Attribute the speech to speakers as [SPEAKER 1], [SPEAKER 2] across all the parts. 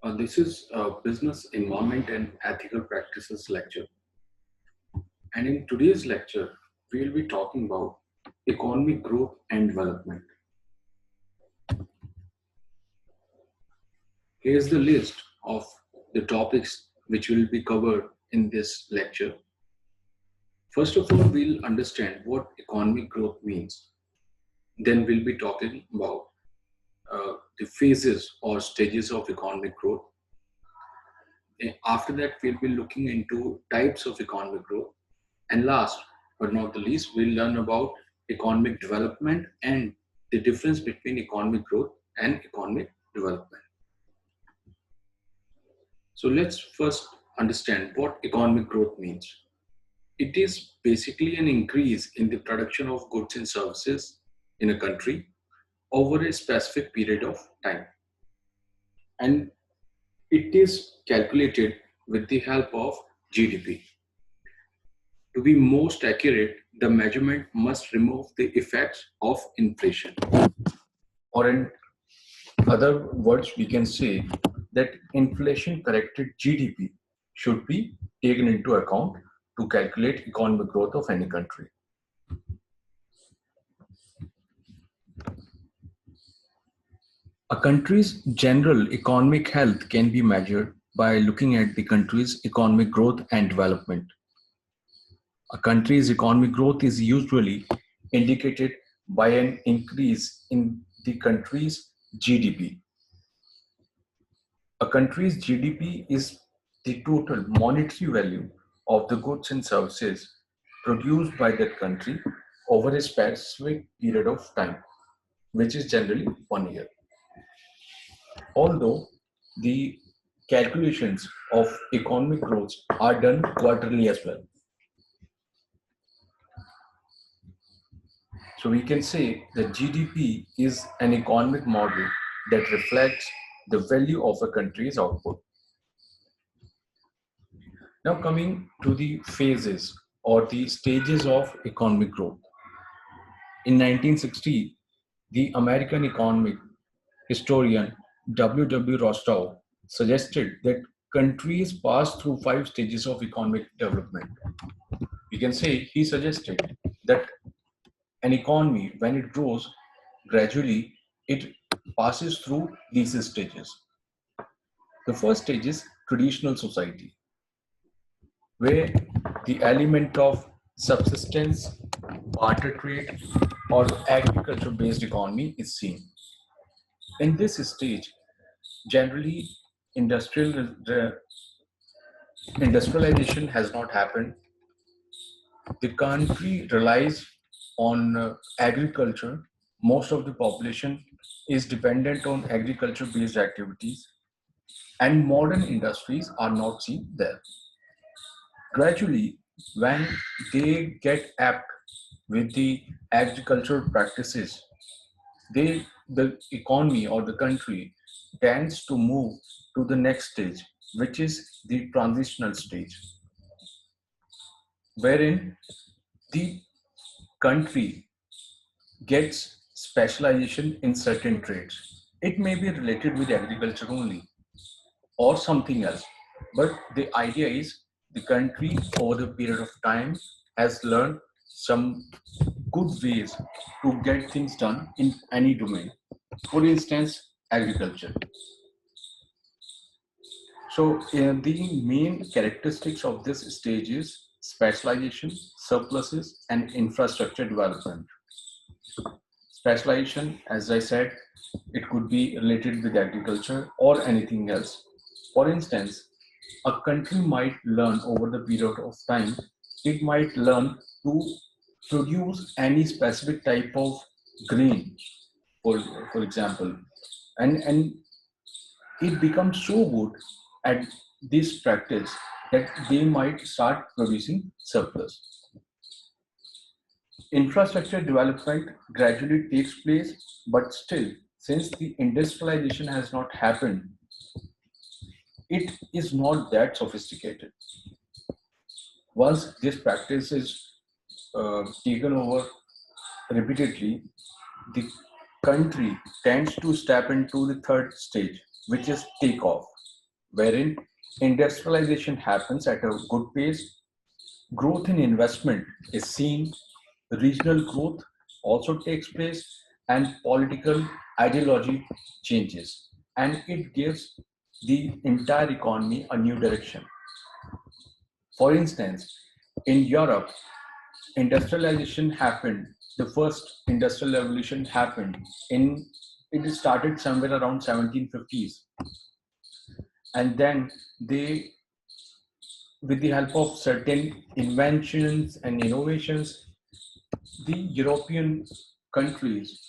[SPEAKER 1] This is a business environment and ethical practices lecture. And in today's lecture, we will be talking about economic growth and development. Here's the list of the topics which will be covered in this lecture. First of all, we'll understand what economic growth means. Then we'll be talking about the phases or stages of economic growth. After that, we'll be looking into types of economic growth. And last but not the least, we'll learn about economic development and the difference between economic growth and economic development. So let's first understand what economic growth means. It is basically an increase in the production of goods and services in a country over a specific period of time. And it is calculated with the help of GDP. To be most accurate, the measurement must remove the effects of inflation. Or in other words, we can say that inflation corrected GDP should be taken into account to calculate economic growth of any country. A country's general economic health can be measured by looking at the country's economic growth and development. A country's economic growth is usually indicated by an increase in the country's GDP. A country's GDP is the total monetary value of the goods and services produced by that country over a specific period of time, which is generally 1 year. Although the calculations of economic growth are done quarterly as well. So we can say that GDP is an economic model that reflects the value of a country's output. Now coming to the phases or the stages of economic growth. In 1960, the American economic historian W. W. Rostow suggested that countries pass through 5 stages of economic development. We can say he suggested that an economy, when it grows gradually, it passes through these stages. The first stage is traditional society, where the element of subsistence, barter trade, or agriculture based economy is seen. In this stage, generally industrialization has not happened. The country relies on agriculture. Most of the population is dependent on agriculture based activities, and modern industries are not seen there. Gradually, when they get apt with the agricultural practices, the economy or the country tends to move to the next stage, which is the transitional stage, wherein the country gets specialization in certain trades. It may be related with agriculture only or something else, but the idea is the country over the period of time has learned some good ways to get things done in any domain. For instance, agriculture. So the main characteristics of this stage is specialization, surpluses, and infrastructure development. Specialization, as I said, it could be related with agriculture or anything else. For instance, a country might learn over the period of time, it might learn to produce any specific type of grain, for example, and it becomes so good at this practice that they might start producing surplus. Infrastructure development gradually takes place, but still, since the industrialization has not happened, it is not that sophisticated. Once this practice is taken over repeatedly, the country tends to step into the third stage, which is takeoff. wherein industrialization happens at a good pace, growth in investment is seen, regional growth also takes place, and political ideology changes. And it gives the entire economy a new direction. For instance, in Europe, industrialization happened. The first industrial revolution happened in it started somewhere around 1750s, and then they, with the help of certain inventions and innovations, the European countries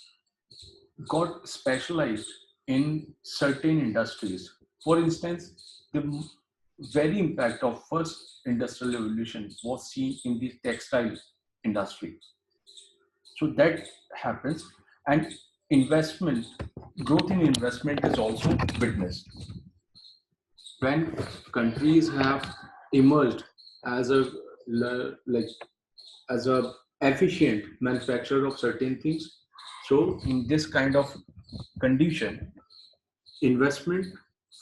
[SPEAKER 1] got specialized in certain industries. For instance, the very impact of first industrial revolution was seen in the textile industry. So that happens, and investment, growth in investment is also witnessed. When countries have emerged as a like as a efficient manufacturer of certain things, so in this kind of condition, investment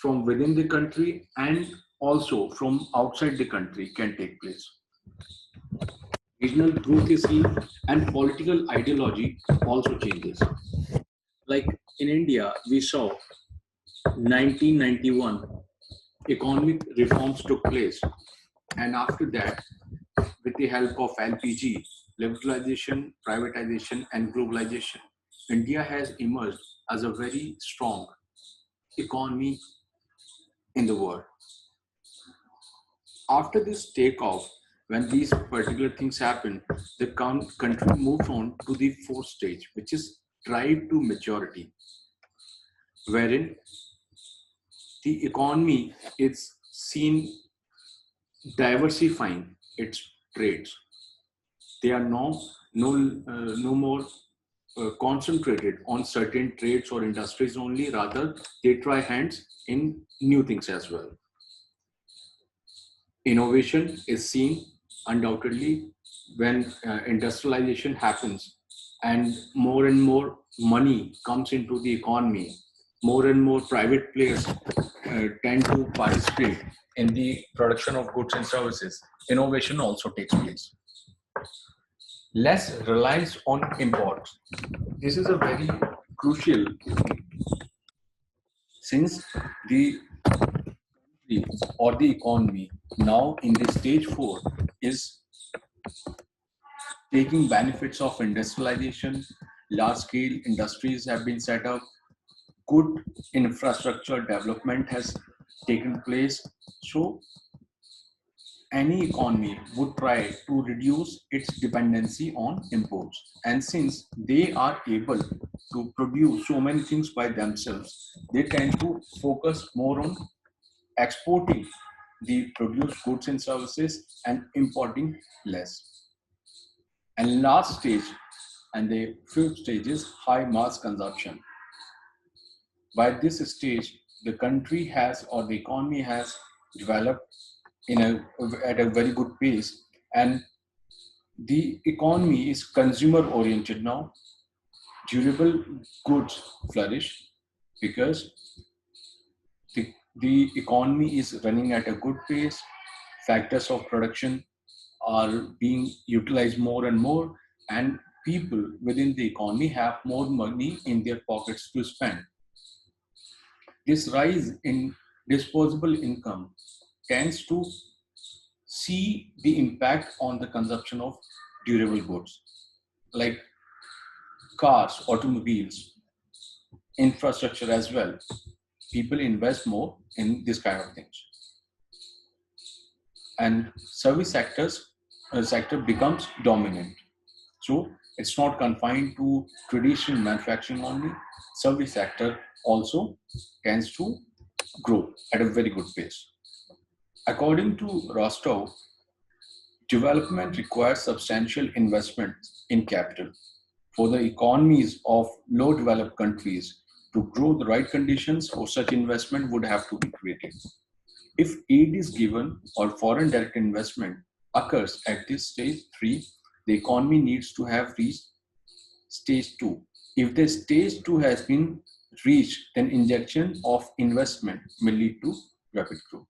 [SPEAKER 1] from within the country and also from outside the country can take place. Regional growth is seen, and political ideology also changes. Like in India, we saw 1991 economic reforms took place, and after that, with the help of LPG, liberalization, privatization, and globalization, India has emerged as a very strong economy in the world. After this takeoff, when these particular things happen, the country moves on to the fourth stage, which is drive to maturity, wherein the economy is seen diversifying its trades. They are now no more concentrated on certain trades or industries only, rather they try hands in new things as well. Innovation is seen undoubtedly when industrialization happens and more money comes into the economy, more and more private players tend to participate in the production of goods and services. Innovation also takes place. Less reliance on imports. This is a very crucial thing, since the or the economy now in the stage 4 is taking benefits of industrialization. Large scale industries have been set up, good infrastructure development has taken place. So any economy would try to reduce its dependency on imports. And since they are able to produce so many things by themselves, they tend to focus more on exporting the produced goods and services and importing less. And last stage, and the fifth stage, is high mass consumption. By this stage, the country has, or the economy has developed at a very good pace, and the economy is consumer oriented now. Durable goods flourish because the economy is running at a good pace. Factors of production are being utilized more and more, and people within the economy have more money in their pockets to spend. This rise in disposable income tends to see the impact on the consumption of durable goods like cars, automobiles, infrastructure as well. People invest more in this kind of things, and service sector becomes dominant. So it's not confined to traditional manufacturing only. Service sector also tends to grow at a very good pace. According to Rostov, development requires substantial investment in capital. For the economies of low developed countries to grow, the right conditions for such investment would have to be created. If aid is given or foreign direct investment occurs at this stage 3, the economy needs to have reached stage 2. If the stage 2 has been reached, then injection of investment will lead to rapid growth.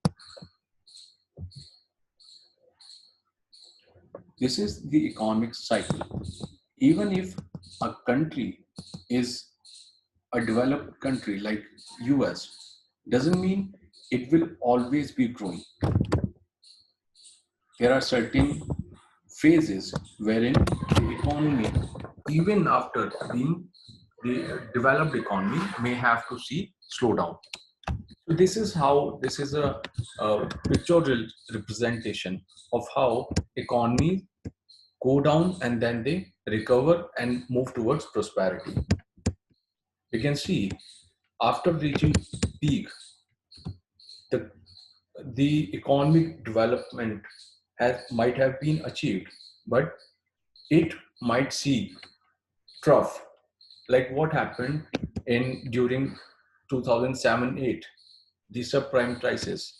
[SPEAKER 1] This is the economic cycle. Even if a country is a developed country like US, doesn't mean it will always be growing. There are certain phases wherein the economy, even after being the developed economy, may have to see slowdown. So this is how this is a pictorial representation of how economies go down and then they recover and move towards prosperity. You can see after reaching peak, the the economic development might have been achieved, but it might see trough, like what happened in during 2007-8, the subprime crisis.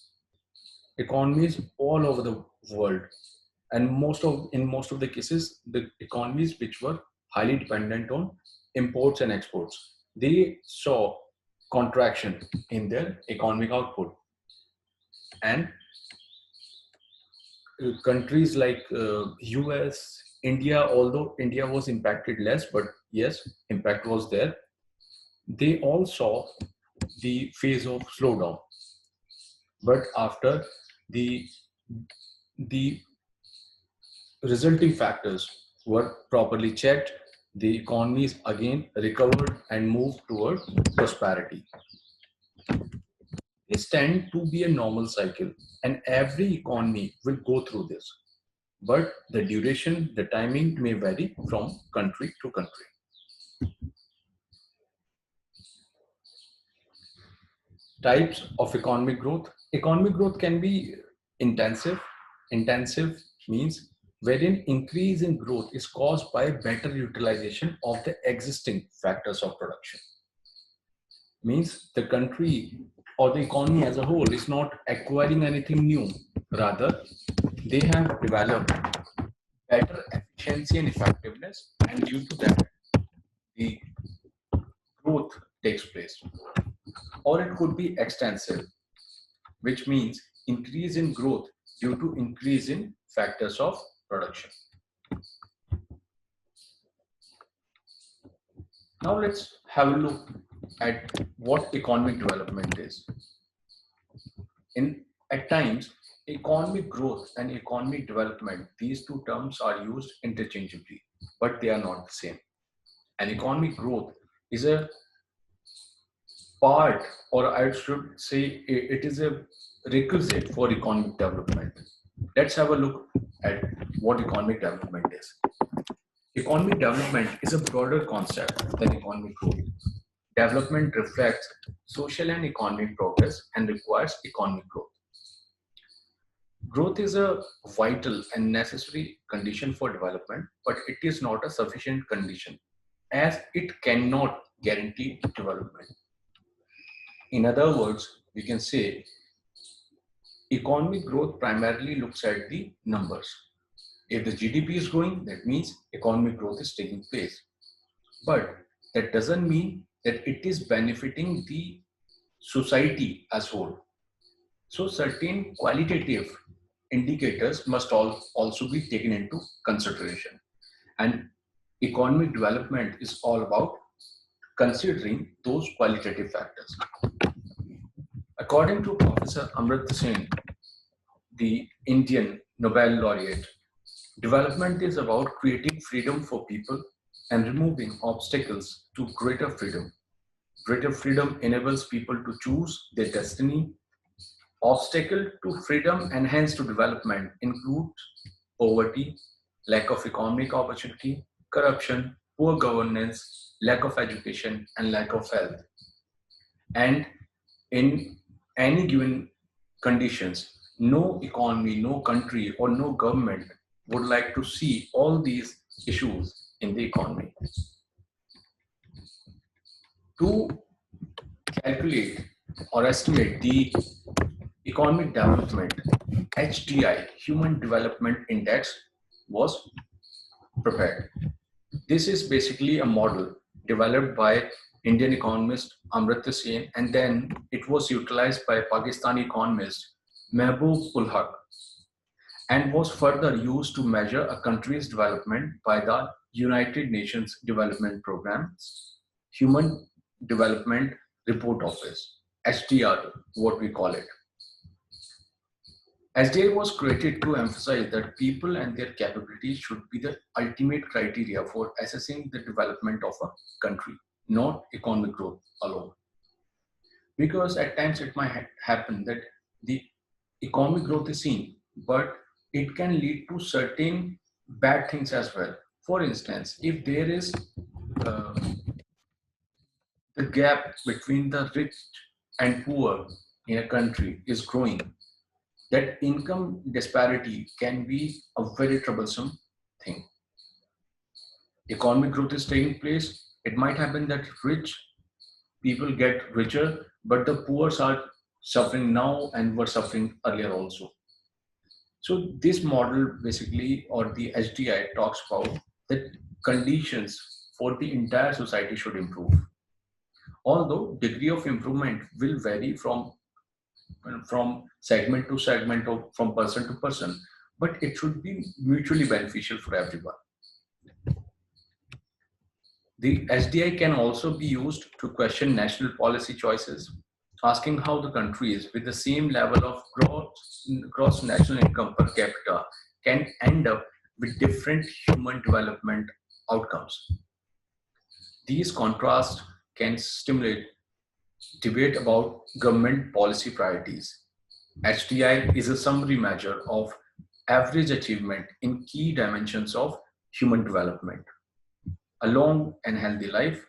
[SPEAKER 1] Economies all over the world, and in most of the cases, the economies which were highly dependent on imports and exports, they saw contraction in their economic output, and countries like US, India, although India was impacted less, but yes, impact was there. They all saw the phase of slowdown. But after the the resulting factors were properly checked, the economies again recovered and moved toward prosperity. These tend to be a normal cycle, and every economy will go through this. But the duration, the timing may vary from country to country. Types of economic growth. Economic growth can be intensive. Intensive means wherein increase in growth is caused by better utilization of the existing factors of production. Means the country or the economy as a whole is not acquiring anything new. Rather, they have developed better efficiency and effectiveness, and due to that, the growth takes place. Or it could be extensive, which means increase in growth due to increase in factors of production. Now let's have a look at what economic development is. At times, economic growth and economic development, these two terms are used interchangeably, but they are not the same. And economic growth is a part, or I should say, it is a requisite for economic development. Let's have a look at what economic development is. Economic development is a broader concept than economic growth. Development reflects social and economic progress and requires economic growth. Growth is a vital and necessary condition for development, but it is not a sufficient condition as it cannot guarantee development. In other words, we can say economic growth primarily looks at the numbers. If the GDP is growing, that means economic growth is taking place. But that doesn't mean that it is benefiting the society as whole. So certain qualitative indicators must also be taken into consideration. And economic development is all about considering those qualitative factors. According to Professor Amartya Sen, the Indian Nobel laureate, development is about creating freedom for people and removing obstacles to greater freedom. Greater freedom enables people to choose their destiny. Obstacle to freedom and hence to development include poverty, lack of economic opportunity, corruption, poor governance, lack of education, and lack of health. And in any given conditions, no economy, no country, or no government would like to see all these issues in the economy. To calculate or estimate the economic development, HDI, Human Development Index, was prepared. This is basically a model developed by Indian economist Amartya Sen, and then it was utilized by Pakistani economist Mehboob ul Haq, and was further used to measure a country's development by the United Nations Development Programme's Human Development Report Office, HDR, what we call it. SDR was created to emphasize that people and their capabilities should be the ultimate criteria for assessing the development of a country, not economic growth alone. Because at times it might happen that the economic growth is seen, but it can lead to certain bad things as well. For instance, if there is uh, the gap between the rich and poor in a country is growing, that income disparity can be a very troublesome thing. Economic growth is taking place. It might happen that rich people get richer, but the poor are suffering now and were suffering earlier also. So this model basically, or the HDI, talks about that conditions for the entire society should improve. Although degree of improvement will vary from segment to segment or from person to person, but it should be mutually beneficial for everyone. The SDI can also be used to question national policy choices, asking how the countries with the same level of gross national income per capita can end up with different human development outcomes. These contrasts can stimulate debate about government policy priorities. HDI is a summary measure of average achievement in key dimensions of human development: a long and healthy life,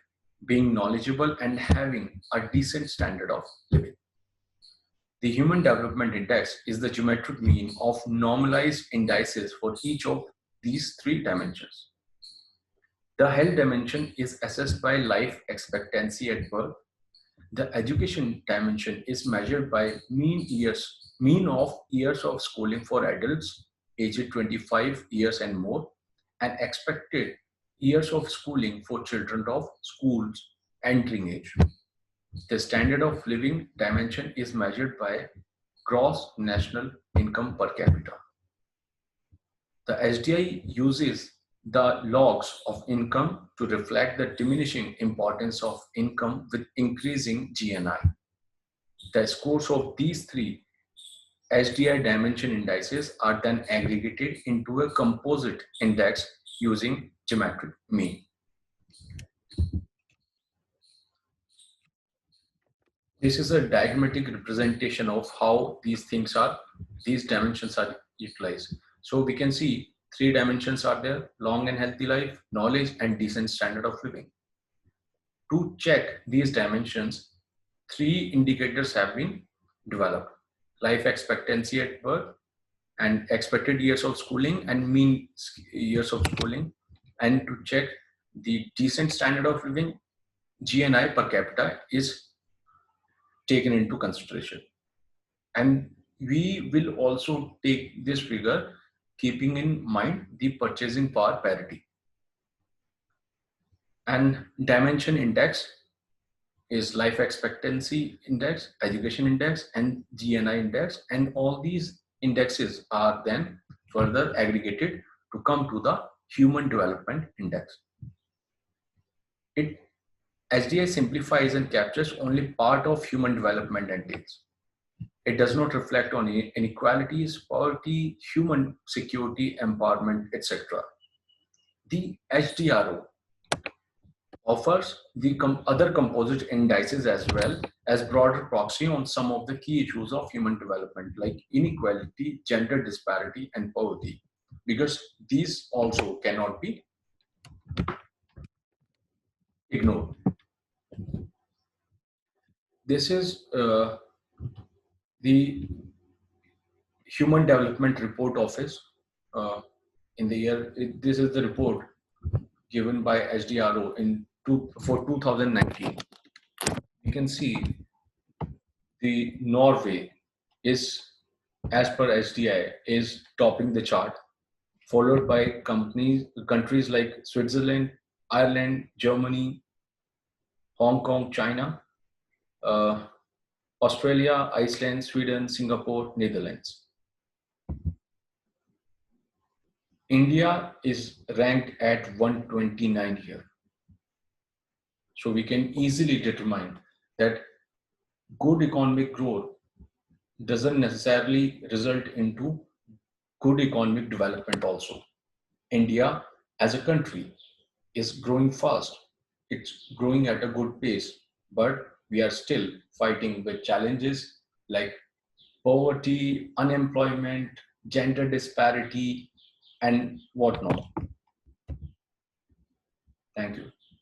[SPEAKER 1] being knowledgeable, and having a decent standard of living. The Human Development Index is the geometric mean of normalized indices for each of these three dimensions. The health dimension is assessed by life expectancy at birth. The education dimension is measured by mean of years of schooling for adults aged 25 years and more, and expected years of schooling for children of schools entering age. The standard of living dimension is measured by gross national income per capita. The SDI uses the logs of income to reflect the diminishing importance of income with increasing GNI. The scores of these three SDI dimension indices are then aggregated into a composite index using geometric mean. This is a diagrammatic representation of how these dimensions are utilized. So we can see three dimensions are there: long and healthy life, knowledge, and decent standard of living. To check these dimensions, three indicators have been developed: life expectancy at birth, and expected years of schooling, and mean years of schooling. And to check the decent standard of living, GNI per capita is taken into consideration. And we will also take this figure keeping in mind the purchasing power parity. And dimension index is life expectancy index, education index, and GNI index. And all these indexes are then further aggregated to come to the human development index. SDI simplifies and captures only part of human development entails. It does not reflect on inequalities, poverty, human security, empowerment, etc. The HDRO offers the other composite indices as well as broader proxy on some of the key issues of human development like inequality, gender disparity, and poverty, because these also cannot be ignored. This is the Human Development Report Office in the year. This is the report given by HDRO for 2019. You can see the Norway is, as per HDI, is topping the chart, followed by countries like Switzerland, Ireland, Germany, Hong Kong, China, uh, Australia, Iceland, Sweden, Singapore, Netherlands. India is ranked at 129 here. So we can easily determine that good economic growth doesn't necessarily result into good economic development also. India as a country is growing fast. It's growing at a good pace, but we are still fighting with challenges like poverty, unemployment, gender disparity, and whatnot. Thank you.